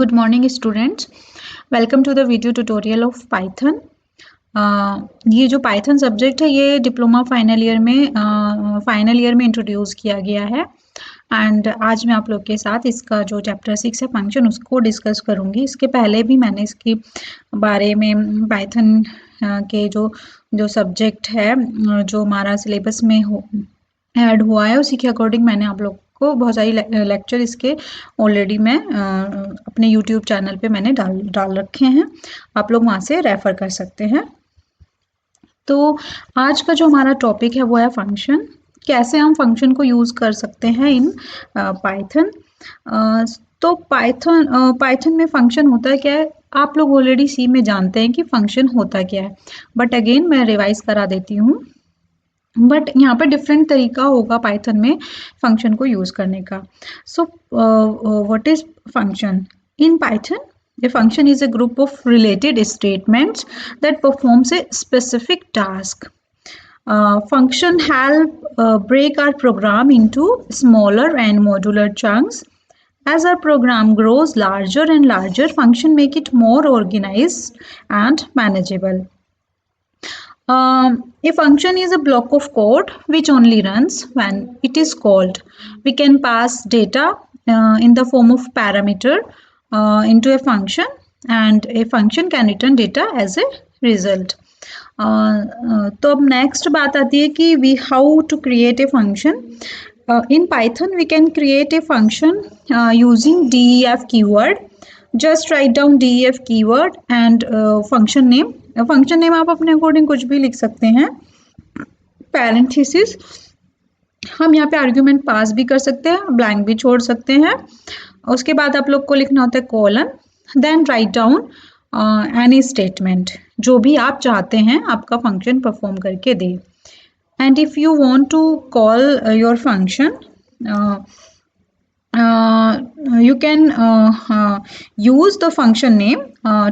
Good morning students. Welcome to the video tutorial of Python. ये जो Python subject है ये डिप्लोमा फाइनल ईयर में इंट्रोड्यूस किया गया है एंड आज मैं आप लोग के साथ इसका जो चैप्टर 6 है फंक्शन उसको डिस्कस करूंगी। इसके पहले भी मैंने इसके बारे में पाइथन के जो सब्जेक्ट है जो हमारा सिलेबस में ऐड हुआ है उसी के अकॉर्डिंग मैंने आप लोग को बहुत सारी लेक्चर इसके ऑलरेडी मैं अपने यूट्यूब चैनल पे मैंने डाल रखे हैं, आप लोग वहाँ से रेफर कर सकते हैं। तो आज का जो हमारा टॉपिक है वो है फंक्शन। कैसे हम फंक्शन को यूज़ कर सकते हैं इन पाइथन। तो पाइथन में फंक्शन होता है क्या है, आप लोग ऑलरेडी सी में जानते हैं कि फंक्शन होता क्या है, बट अगेन मैं रिवाइज करा देती हूँ। बट यहाँ पे डिफरेंट तरीका होगा पाइथन में फंक्शन को यूज करने का। So what is function in Python? A function is a group of related statements that performs a specific task. Function help break our program into smaller and modular chunks. As our program grows larger and larger, function make it more organized and manageable. A function is a block of code which only runs when it is called. We can pass data in the form of parameter into a function and a function can return data as a result. तो अब next बात आती है कि we how to create a function. In Python we can create a function using def keyword. Just write down def keyword and function name. Function name आप अपने according कुछ भी लिख सकते हैं। पैरेंथेसिस हम यहाँ पे आर्ग्यूमेंट पास भी कर सकते हैं, ब्लैंक भी छोड़ सकते हैं। उसके बाद आप लोग को लिखना होता है colon, then write down any statement जो भी आप चाहते हैं आपका फंक्शन परफॉर्म करके दे। And if you want to call your function you can use the function name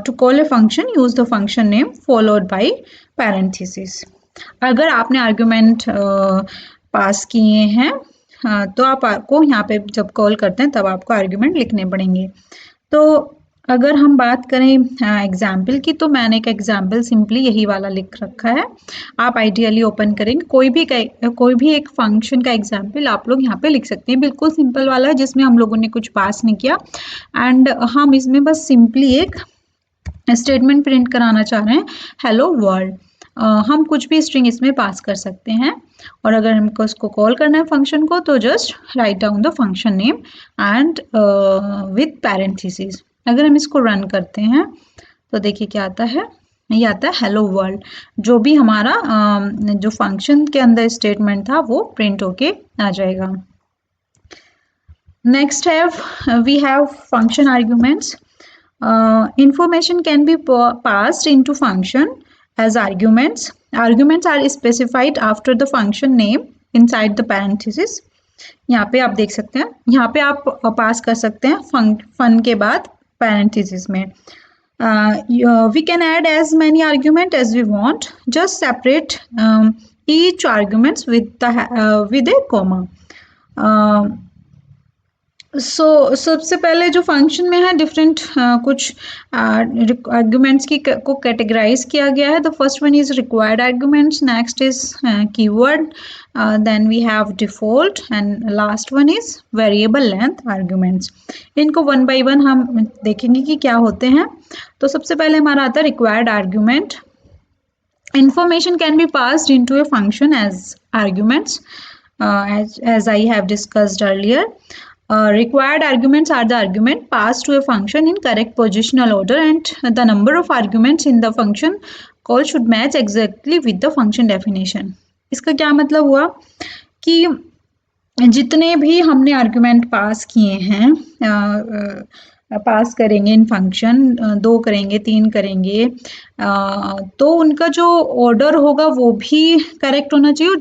to call a function. Use the function name followed by parenthesis. अगर आपने आर्ग्यूमेंट पास किए हैं तो आपको यहाँ पे जब कॉल करते हैं तब आपको आर्ग्यूमेंट लिखने पड़ेंगे। तो अगर हम बात करें एग्जाम्पल की, तो मैंने एक एग्जाम्पल सिंपली यही वाला लिख रखा है। आप आइडियली ओपन करेंगे कोई भी एक फंक्शन का एग्जाम्पल आप लोग यहाँ पे लिख सकते हैं। बिल्कुल सिंपल वाला है जिसमें हम लोगों ने कुछ पास नहीं किया एंड हम इसमें बस सिंपली एक स्टेटमेंट प्रिंट कराना चाह रहे हैं, हेलो वर्ल्ड। हम कुछ भी स्ट्रिंग इसमें पास कर सकते हैं और अगर हमको इसको कॉल करना है फंक्शन को तो just write down the function name and with parenthesis. अगर हम इसको रन करते हैं तो देखिए क्या आता है, ये आता है हेलो वर्ल्ड। जो भी हमारा जो फंक्शन के अंदर स्टेटमेंट था वो प्रिंट होके आ जाएगा। नेक्स्ट है we have function arguments. Information can be passed into function as arguments. Arguments are specified after the function name inside the parenthesis. यहाँ पे आप देख सकते हैं, यहाँ पे आप पास कर सकते हैं फन के बाद parenthesis में. We can add as many arguments as we want. Just separate each arguments with a comma. सबसे पहले जो फंक्शन में है डिफरेंट कुछ आर्ग्यूमेंट्स को कैटेगराइज किया गया है। The first one is required arguments, next is keyword, then we have default and last one is variable length arguments. इनको वन बाय वन हम देखेंगे कि क्या होते हैं। तो सबसे पहले हमारा आता है required argument. Information can be passed into a function as arguments as I have discussed earlier. Required arguments are the argument passed to a function in correct positional order and the number of arguments in the function call should match exactly with the function definition. इसका क्या मतलब हुआ कि जितने भी हमने argument pass किए हैं पास करेंगे इन फंक्शन, 2 करेंगे 3 करेंगे तो उनका जो ऑर्डर होगा वो भी करेक्ट होना चाहिए,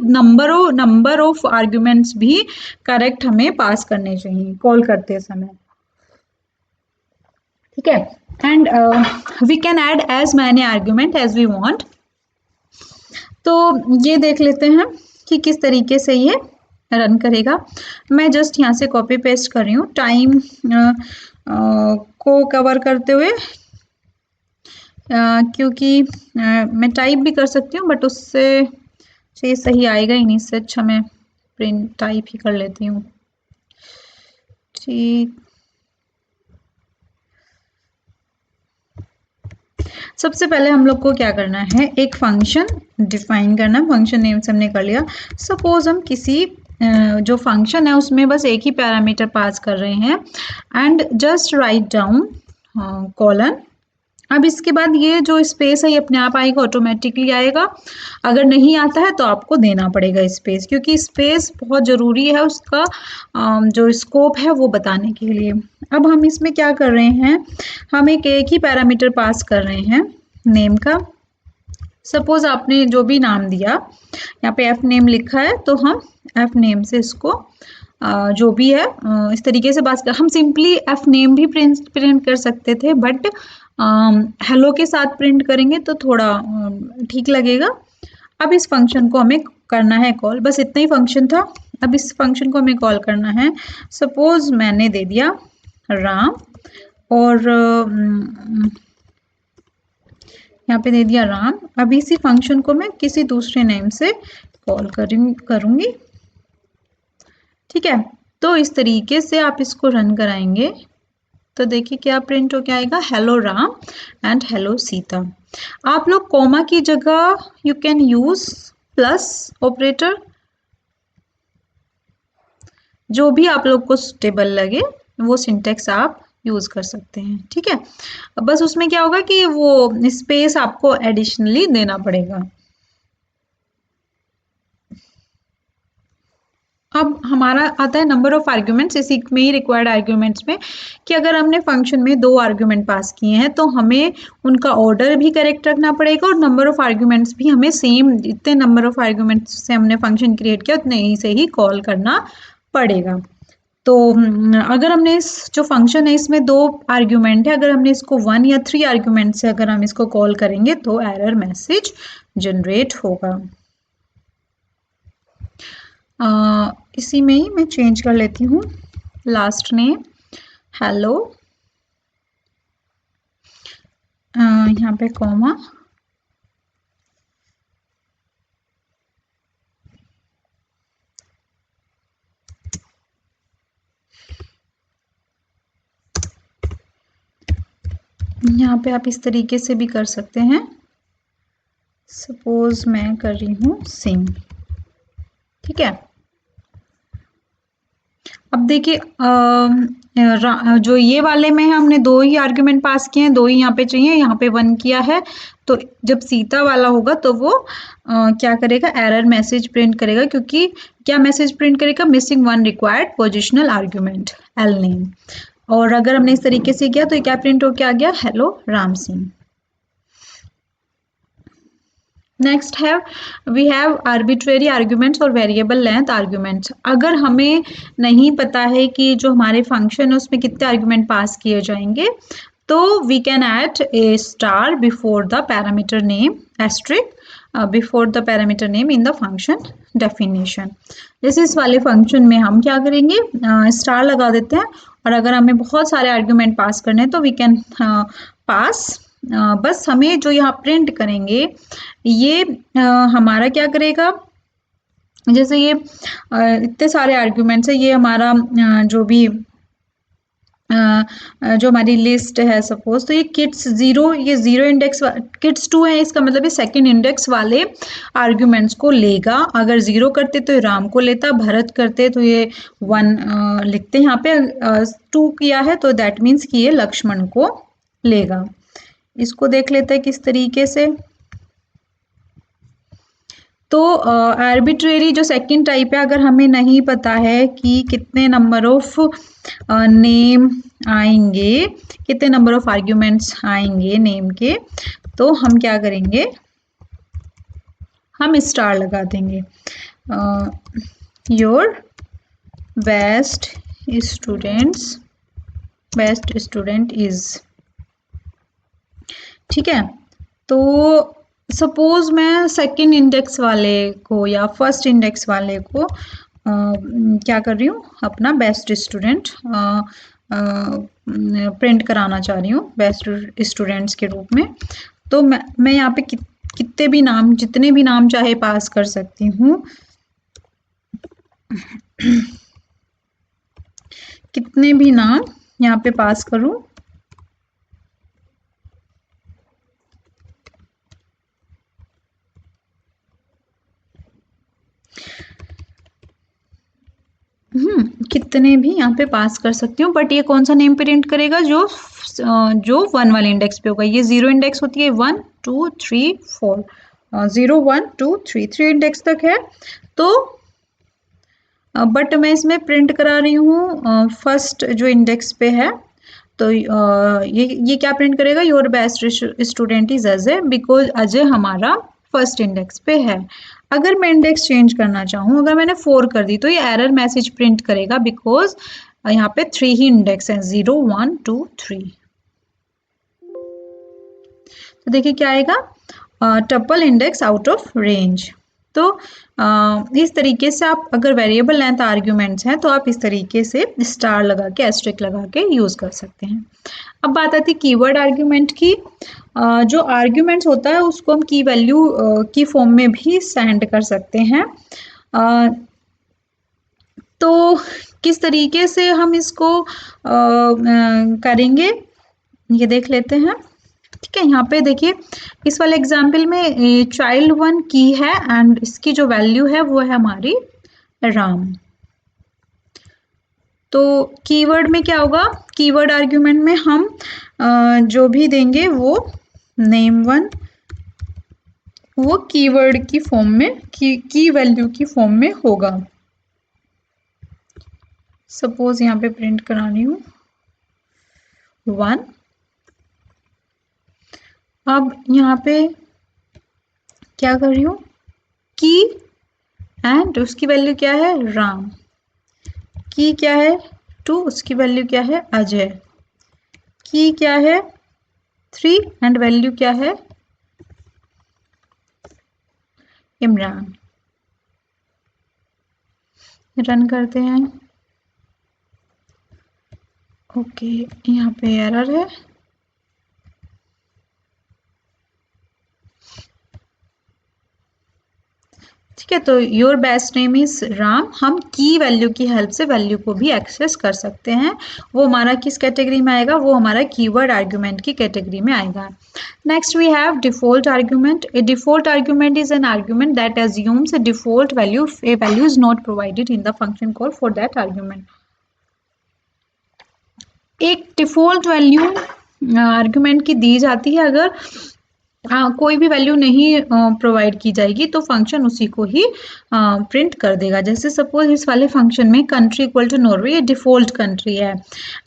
नंबर ऑफ आर्ग्यूमेंट्स भी करेक्ट हमें पास करने चाहिए कॉल करते समय, ठीक है। And we can add as many argument as we want. तो ये देख लेते हैं कि किस तरीके से ये रन करेगा। मैं जस्ट यहाँ से कॉपी पेस्ट कर रही हूँ। टाइम को कवर करते हुए, क्योंकि मैं टाइप भी कर सकती हूँ बट उससे ये सही आएगा ही नहीं, इससे अच्छा मैं प्रिंट टाइप ही कर लेती हूँ। ठीक, सबसे पहले हम लोग को क्या करना है, एक फंक्शन डिफाइन करना। फंक्शन नेम से हमने कर लिया। सपोज हम किसी जो फंक्शन है उसमें बस एक ही पैरामीटर पास कर रहे हैं and just write down colon. अब इसके बाद ये जो स्पेस है ये अपने आप आएगा, ऑटोमेटिकली आएगा। अगर नहीं आता है तो आपको देना पड़ेगा स्पेस, क्योंकि स्पेस बहुत ज़रूरी है उसका जो स्कोप है वो बताने के लिए। अब हम इसमें क्या कर रहे हैं, हम एक ही पैरामीटर पास कर रहे हैं नेम का। सपोज आपने जो भी नाम दिया, यहाँ पे एफ नेम लिखा है तो हम एफ नेम से इसको जो भी है इस तरीके से बात कर, हम सिंपली एफ नेम भी प्रिंट कर सकते थे बट हेलो के साथ प्रिंट करेंगे तो थोड़ा ठीक लगेगा। अब इस फंक्शन को हमें करना है कॉल, बस इतना ही फंक्शन था। अब इस फंक्शन को हमें कॉल करना है। सपोज मैंने दे दिया राम और यहाँ पे दे दिया राम। अब इसी फंक्शन को मैं किसी दूसरे नेम से कॉल करूंगी। ठीक है, तो इस तरीके से आप इसको रन कराएंगे तो देखिए क्या प्रिंट हो, क्या आएगा, hello Ram and hello Sita. आप लोग कॉमा की जगह you can use plus operator, जो भी आप लोग को सुटेबल लगे वो सिंटेक्स आप यूज कर सकते हैं। ठीक है, बस उसमें क्या होगा कि वो स्पेस आपको एडिशनली देना पड़ेगा। अब हमारा आता है नंबर ऑफ आर्ग्यूमेंट्स। इसी में ही रिक्वायर्ड आर्ग्यूमेंट्स में कि अगर हमने फंक्शन में 2 आर्ग्यूमेंट पास किए हैं तो हमें उनका ऑर्डर भी करेक्ट रखना पड़ेगा और नंबर ऑफ आर्ग्यूमेंट्स भी हमें सेम, जितने नंबर ऑफ आर्ग्यूमेंट्स से हमने फंक्शन क्रिएट किया उतने ही से ही कॉल करना पड़ेगा। तो अगर हमने इस जो फंक्शन है इसमें 2 आर्ग्यूमेंट है, अगर हमने इसको 1 या 3 आर्ग्यूमेंट से अगर हम इसको कॉल करेंगे तो एरर मैसेज जनरेट होगा। इसी में ही मैं चेंज कर लेती हूँ लास्ट नेम हेलो, यहाँ पे कॉमा, यहाँ पे आप इस तरीके से भी कर सकते हैं। सपोज मैं कर रही हूँ सिंह। ठीक है, अब देखिए जो ये वाले में हमने 2 ही आर्ग्यूमेंट पास किए हैं, 2 ही यहाँ पे चाहिए, यहाँ पे 1 किया है। तो जब सीता वाला होगा तो वो क्या करेगा, एरर मैसेज प्रिंट करेगा, क्योंकि क्या मैसेज प्रिंट करेगा, missing 1 required positional argument L name. और अगर हमने इस तरीके से किया तो ये क्या प्रिंट होके आ गया, हेलो राम सिंह। नेक्स्ट है वी हैव आर्बिट्रेरी आर्ग्यूमेंट्स और वेरिएबल लेंथ आर्ग्यूमेंट्स। अगर हमें नहीं पता है कि जो हमारे फंक्शन है उसमें कितने आर्ग्यूमेंट पास किए जाएंगे तो we can add a star before the parameter name, asterisk before the parameter name in the function definition. जैसे इस वाले फंक्शन में हम क्या करेंगे, स्टार लगा देते हैं और अगर हमें बहुत सारे आर्ग्यूमेंट पास करने हैं तो वी कैन पास, बस हमें जो यहाँ प्रिंट करेंगे ये हमारा क्या करेगा, जैसे ये इतने सारे आर्ग्यूमेंट्स है, ये हमारा जो भी जो हमारी लिस्ट है सपोज, तो ये किड्स 0, ये 0 इंडेक्स, किड्स 2 है, इसका मतलब ये सेकंड इंडेक्स वाले आर्ग्यूमेंट्स को लेगा। अगर 0 करते तो ये राम को लेता, भरत करते तो ये 1 लिखते, यहाँ पे 2 किया है तो दैट मीन्स कि ये लक्ष्मण को लेगा। इसको देख लेते हैं किस तरीके से। तो आर्बिट्रेरी जो सेकंड टाइप है, अगर हमें नहीं पता है कि कितने नंबर ऑफ नेम आएंगे, कितने नंबर ऑफ आर्ग्यूमेंट्स आएंगे नेम के, तो हम क्या करेंगे, हम स्टार लगा देंगे। Your best student is. ठीक है, तो सपोज मैं सेकंड इंडेक्स वाले को या फर्स्ट इंडेक्स वाले को क्या कर रही हूँ, अपना बेस्ट स्टूडेंट प्रिंट कराना चाह रही हूँ बेस्ट स्टूडेंट्स के रूप में। तो मैं यहाँ पे कितने भी नाम, जितने भी नाम चाहे पास कर सकती हूँ। कितने भी नाम यहाँ पे पास करूँ। कितने भी यहाँ पे पास कर सकती हूँ, बट ये कौन सा नेम प्रिंट करेगा, जो 1 वाले इंडेक्स पे होगा। ये 0 इंडेक्स होती है, 1 2 3 4, 0 1 2 3 इंडेक्स तक है। तो बट मैं इसमें प्रिंट करा रही हूँ फर्स्ट जो इंडेक्स पे है। तो ये क्या प्रिंट करेगा, your best student is Ajay, because Ajay हमारा फर्स्ट इंडेक्स पे है। अगर मैं इंडेक्स चेंज करना चाहूँ, अगर मैंने 4 कर दी, तो ये एरर मैसेज प्रिंट करेगा, बिकॉज यहाँ पे 3 ही इंडेक्स हैं, 0 1 2 3। तो देखिए क्या आएगा, tuple index out of range. तो इस तरीके से आप अगर वेरिएबल लेंथ आर्ग्यूमेंट्स हैं तो आप इस तरीके से स्टार लगा के, एस्ट्रिक लगा के यूज कर सकते हैं। अब बात आती है कीवर्ड आर्ग्यूमेंट की। जो आर्ग्यूमेंट्स होता है उसको हम की वैल्यू की फॉर्म में भी सेंड कर सकते हैं। तो किस तरीके से हम इसको करेंगे ये देख लेते हैं। ठीक है, यहाँ पे देखिए इस वाले एग्जाम्पल में चाइल्ड 1 की है एंड इसकी जो वैल्यू है वो है हमारी राम। तो कीवर्ड में क्या होगा, कीवर्ड आर्ग्यूमेंट में हम जो भी देंगे वो नेम 1 वो कीवर्ड की फॉर्म में, की वैल्यू की फॉर्म में होगा। सपोज यहाँ पे प्रिंट करानी हूँ 1। अब यहाँ पे क्या कर रही हूँ, की एंड उसकी वैल्यू क्या है राम, की क्या है 2, उसकी वैल्यू क्या है अजय, की क्या है 3 एंड वैल्यू क्या है इमरान। रन करते हैं। ओके, यहाँ पे एरर है। ठीक है, तो your best name is Ram, हम की वैल्यू की हेल्प से वैल्यू को भी एक्सेस कर सकते हैं। वो हमारा किस कैटेगरी में आएगा, वो हमारा कीवर्ड आर्ग्यूमेंट की कैटेगरी में आएगा। Next we have default argument. A default argument is an argument that assumes a default value, a value is not provided in the function call for that argument. एक default value argument की दी जाती है, अगर कोई भी value नहीं provide की जाएगी तो फंक्शन उसी को ही प्रिंट कर देगा। जैसे सपोज इस वाले फंक्शन में कंट्री इक्वल टू नॉर्वे, ये डिफॉल्ट कंट्री है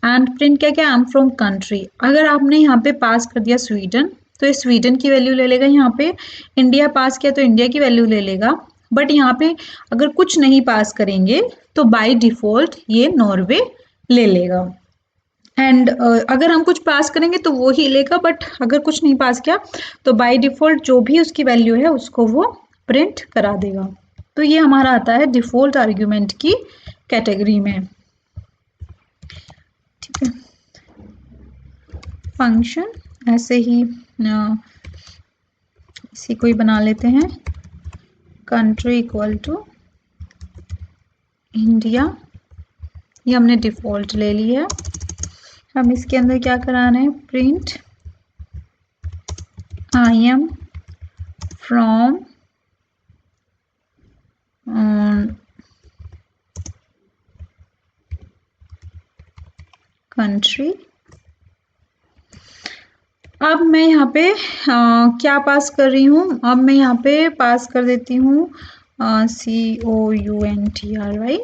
एंड प्रिंट क्या क्या, आई एम फ्रॉम कंट्री। अगर आपने यहाँ पे पास कर दिया स्वीडन, तो ये स्वीडन की वैल्यू ले लेगा। यहाँ पे इंडिया पास किया तो इंडिया की वैल्यू ले लेगा। बट यहाँ पे अगर कुछ नहीं पास करेंगे तो बाय डिफॉल्ट ये नॉर्वे ले लेगा। एंड अगर हम कुछ पास करेंगे तो वो ही लेगा, बट अगर कुछ नहीं पास किया तो बाय डिफॉल्ट जो भी उसकी वैल्यू है उसको वो प्रिंट करा देगा। तो ये हमारा आता है डिफॉल्ट आर्ग्यूमेंट की कैटेगरी में। ठीक है, फंक्शन ऐसे ही इसी को ही बना लेते हैं, कंट्री इक्वल टू इंडिया, ये हमने डिफॉल्ट ले ली है। हम इसके अंदर क्या कराना है, print I am from country. अब मैं यहाँ पे क्या पास कर रही हूँ, अब मैं यहाँ पे पास कर देती हूँ COUNTRY।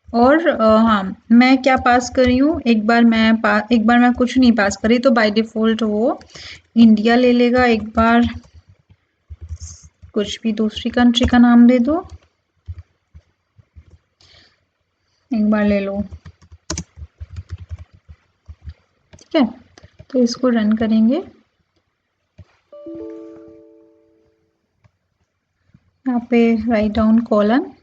और हाँ, मैं क्या पास कर रही हूँ, एक बार मैं कुछ नहीं पास करी तो बाय डिफॉल्ट वो इंडिया ले लेगा। एक बार कुछ भी दूसरी कंट्री का नाम दे दो, एक बार ले लो। ठीक है, तो इसको रन करेंगे। यहाँ पे राइट डाउन कॉलन,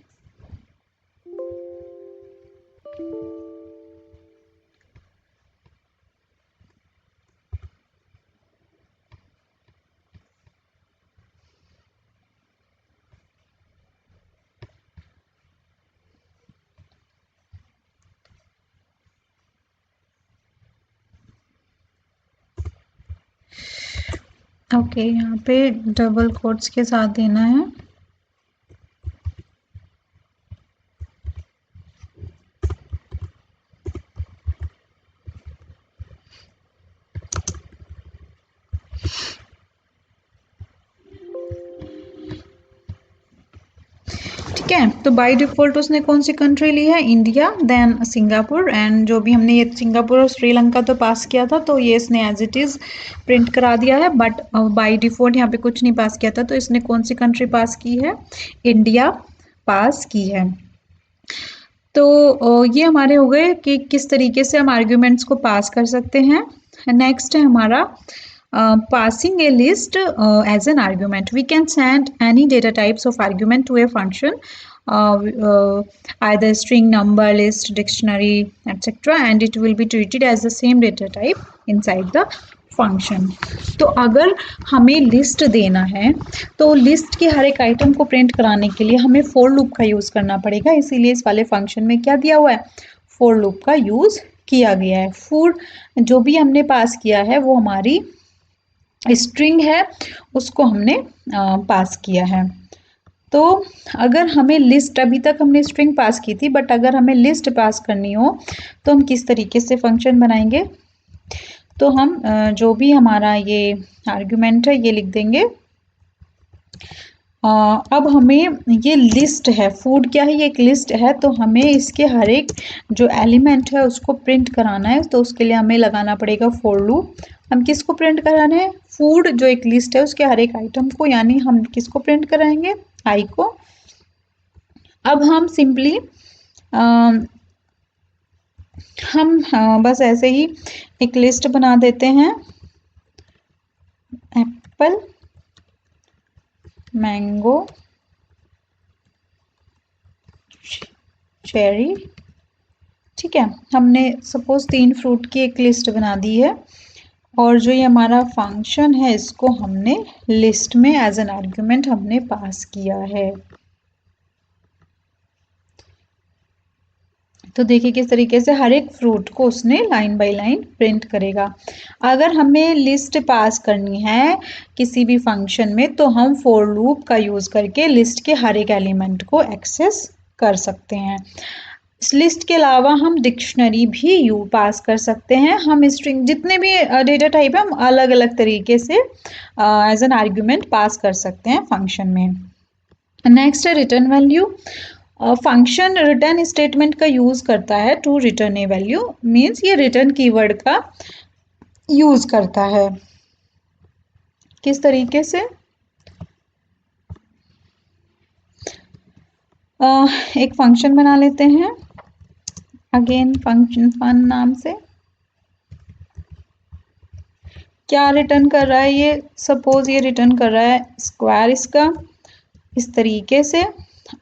ओके, यहाँ पे डबल कोट्स के साथ देना है। ठीक है, तो बाय डिफॉल्ट उसने कौन सी कंट्री ली है, इंडिया, देन सिंगापुर, एंड जो भी हमने ये सिंगापुर और श्रीलंका तो पास किया था, तो ये इसने एज इट इज प्रिंट करा दिया है, बट बाय डिफॉल्ट यहाँ पे कुछ नहीं पास किया था, तो इसने कौन सी कंट्री पास की है, इंडिया पास की है। तो ये हमारे हो गए कि किस तरीके से हम आर्ग्यूमेंट्स को पास कर सकते हैं। नेक्स्ट है हमारा passing a list as an argument. We can send any data types of argument to a function, uh, uh, either string, number, list, dictionary, etc., and it will be treated as the same data type inside the function. तो अगर हमें list देना है तो list के हर एक item को print कराने के लिए हमें फॉर लूप का यूज़ करना पड़ेगा, इसीलिए इस वाले फंक्शन में क्या दिया हुआ है, फॉर लूप का यूज़ किया गया है। फॉर जो भी हमने पास किया है वो हमारी स्ट्रिंग है, उसको हमने पास किया है। तो अगर हमें लिस्ट, अभी तक हमने स्ट्रिंग पास की थी, बट अगर हमें लिस्ट पास करनी हो तो हम किस तरीके से फंक्शन बनाएंगे, तो हम जो भी हमारा ये आर्ग्यूमेंट है ये लिख देंगे। अब हमें ये लिस्ट है, फूड क्या है, ये एक लिस्ट है, तो हमें इसके हर एक जो एलिमेंट है उसको प्रिंट कराना है, तो उसके लिए हमें लगाना पड़ेगा फॉर लूप। हम किसको प्रिंट कराना है, फूड जो एक लिस्ट है उसके हर एक आइटम को, यानी हम किसको प्रिंट कराएंगे, आई को। अब हम सिंपली हम बस ऐसे ही एक लिस्ट बना देते हैं, एप्पल, मैंगो, चेरी। ठीक है, हमने सपोज 3 फ्रूट की एक लिस्ट बना दी है, और जो ये हमारा फंक्शन है इसको हमने लिस्ट में एज एन आर्ग्यूमेंट हमने पास किया है। तो देखिए किस तरीके से हर एक फ्रूट को उसने लाइन बाय लाइन प्रिंट करेगा। अगर हमें लिस्ट पास करनी है किसी भी फंक्शन में तो हम फॉर लूप का यूज़ करके लिस्ट के हर एक एलिमेंट को एक्सेस कर सकते हैं। इस लिस्ट के अलावा हम डिक्शनरी भी यू पास कर सकते हैं, हम स्ट्रिंग जितने भी डेटा टाइप है हम अलग अलग तरीके से एज एन आर्ग्यूमेंट पास कर सकते हैं फंक्शन में। नेक्स्ट है return value. Function return statement का यूज करता है to return a value, means ये रिटर्न कीवर्ड का यूज करता है। किस तरीके से, एक फंक्शन बना लेते हैं, अगेन फंक्शन फन नाम से। क्या रिटर्न कर रहा है ये, सपोज ये रिटर्न कर रहा है स्क्वायर इसका, इस तरीके से।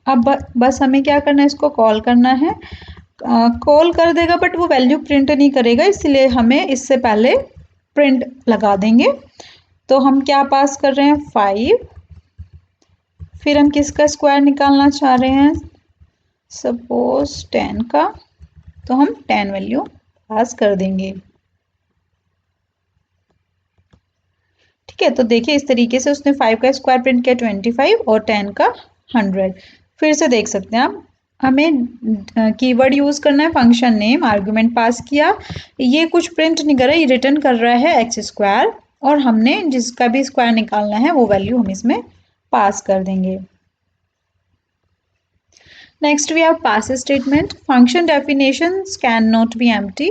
अब बस हमें क्या करना है, इसको कॉल करना है, कॉल कर देगा बट वो वैल्यू प्रिंट नहीं करेगा, इसलिए हमें इससे पहले प्रिंट लगा देंगे। तो हम क्या पास कर रहे हैं, 5, फिर हम किसका स्क्वायर निकालना चाह रहे हैं, सपोज 10 का, तो हम 10 वैल्यू पास कर देंगे। ठीक है, तो देखिए इस तरीके से उसने 5 का स्क्वायर प्रिंट किया 25 और 10 का 100। फिर से देख सकते हैं आप, हमें कीवर्ड यूज करना है, फंक्शन नेम, आर्गुमेंट पास किया, ये कुछ प्रिंट नहीं कर रहा है, ये रिटर्न कर रहा है एक्स स्क्वायर, और हमने जिसका भी स्क्वायर निकालना है वो वैल्यू हम इसमें पास कर देंगे। Next we have pass statement. Function definitions cannot be empty,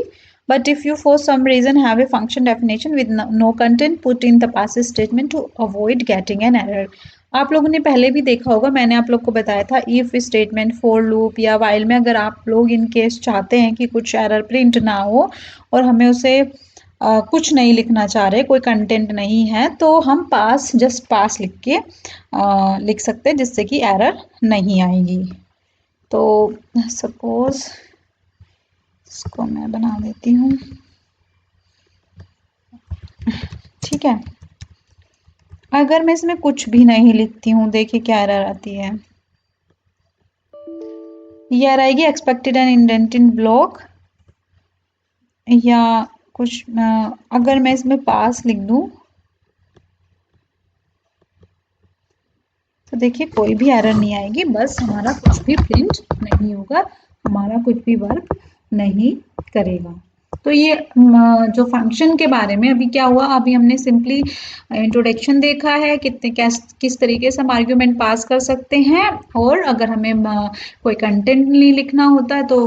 but if you for some reason have a function definition with no content, put in the pass statement to avoid getting an error. आप लोगों ने पहले भी देखा होगा, मैंने आप लोग को बताया था इफ स्टेटमेंट, फॉर लूप या वाइल में अगर आप लोग इन केस चाहते हैं कि कुछ एरर प्रिंट ना हो और हमें उसे कुछ नहीं लिखना चाह रहे, कोई कंटेंट नहीं है, तो हम पास, जस्ट पास लिख के लिख सकते हैं जिससे कि एरर नहीं आएगी। तो सपोज इसको मैं बना देती हूँ, ठीक है। अगर मैं इसमें कुछ भी नहीं लिखती हूँ, देखिए क्या एरर आती है, ये एरर आएगी एक्सपेक्टेड एन इंडेंट इन ब्लॉक, या कुछ अगर मैं इसमें पास लिख दूँ तो देखिए कोई भी एरर नहीं आएगी, बस हमारा कुछ भी प्रिंट नहीं होगा, हमारा कुछ भी वर्क नहीं करेगा। तो ये जो फंक्शन के बारे में अभी क्या हुआ, अभी हमने सिंपली इंट्रोडक्शन देखा है, किस तरीके से हम आर्ग्यूमेंट पास कर सकते हैं, और अगर हमें कोई कंटेंट नहीं लिखना होता है तो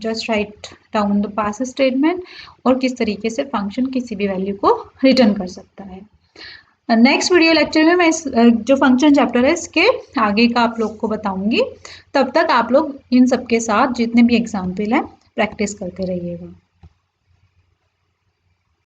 just write down the pass statement, और किस तरीके से फंक्शन किसी भी वैल्यू को रिटर्न कर सकता है। नेक्स्ट वीडियो लेक्चर में मैं इस जो फंक्शन चैप्टर है इसके आगे का आप लोग को बताऊंगी। तब तक आप लोग इन सब के साथ जितने भी एग्जाम्पल हैं प्रैक्टिस करते रहिएगा।